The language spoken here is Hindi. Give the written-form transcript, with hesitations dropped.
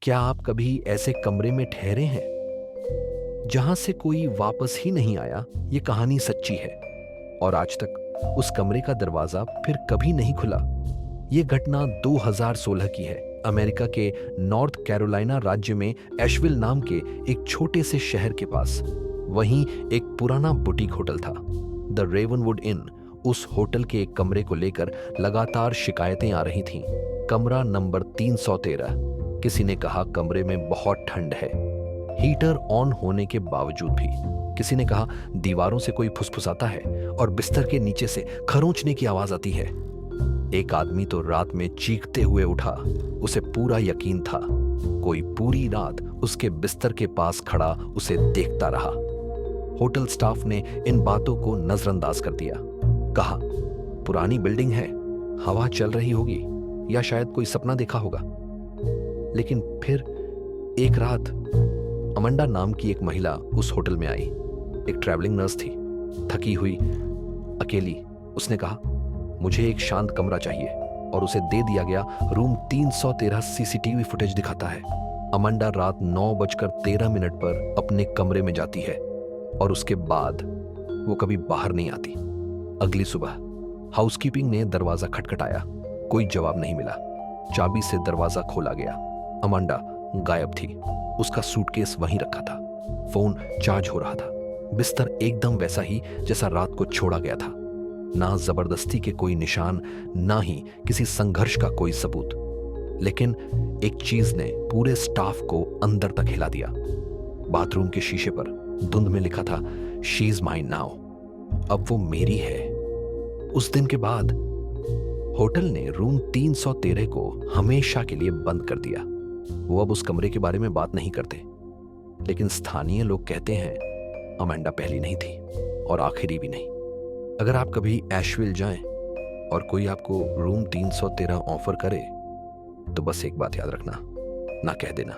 क्या आप कभी ऐसे कमरे में ठहरे हैं जहां से कोई वापस ही नहीं आया? ये कहानी सच्ची है और आज तक उस कमरे का दरवाजा फिर कभी नहीं खुला। ये घटना 2016 की है। अमेरिका के नॉर्थ कैरोलिना राज्य में एशविल नाम के एक छोटे से शहर के पास। वहीं एक पुराना बुटीक होटल था, द रेवनवुड इन। उस होटल के एक कमरे को लेकर लगातार शिकायतें आ रही थीं। कमरा नंबर 313। किसी ने कहा कमरे में बहुत ठंड है, हीटर ऑन होने के बावजूद भी। किसी ने कहा दीवारों से कोई फुसफुसाता है और बिस्तर के नीचे से खरोंचने की आवाज आती है। एक आदमी तो रात में चीखते हुए उठा। उसे पूरा यकीन था कोई पूरी रात उसके बिस्तर के पास खड़ा उसे देखता रहा। होटल स्टाफ ने इन बातों को नजरअंदाज कर दिया। कहा पुरानी बिल्डिंग है, हवा चल रही होगी या शायद कोई सपना देखा होगा। लेकिन फिर एक रात अमंडा नाम की एक महिला उस होटल में आई। एक ट्रैवलिंग नर्स थी, थकी हुई, अकेली। उसने कहा मुझे एक शांत कमरा चाहिए और उसे दे दिया गया। रूम 313 सीसीटीवी फुटेज दिखाता है। अमंडा रात 9:13 पर अपने कमरे में जाती है और उसके बाद वो कभी बाहर नहीं आती। अगली सुबह हाउसकीपिंग ने दरवाजा खटखटाया। कोई जवाब नहीं मिला। चाबी से दरवाजा खोला गया। अमंडा गायब थी। उसका सूटकेस वहीं रखा था। फोन चार्ज हो रहा था। बिस्तर एकदम वैसा ही जैसा रात को छोड़ा गया था। ना जबरदस्ती के कोई निशान, ना ही किसी संघर्ष का कोई सबूत। लेकिन एक चीज ने पूरे स्टाफ को अंदर तक हिला दिया। बाथरूम के शीशे पर धुंध में लिखा था शी इज माइन नाउ। अब वो मेरी है। उस दिन के बाद होटल ने रूम 313 को हमेशा के लिए बंद कर दिया। वो अब उस कमरे के बारे में बात नहीं करते। लेकिन स्थानीय लोग कहते हैं अमेंडा पहली नहीं थी और आखिरी भी नहीं। अगर आप कभी एशविल जाएं और कोई आपको रूम 313 ऑफर करे तो बस एक बात याद रखना, ना कह देना।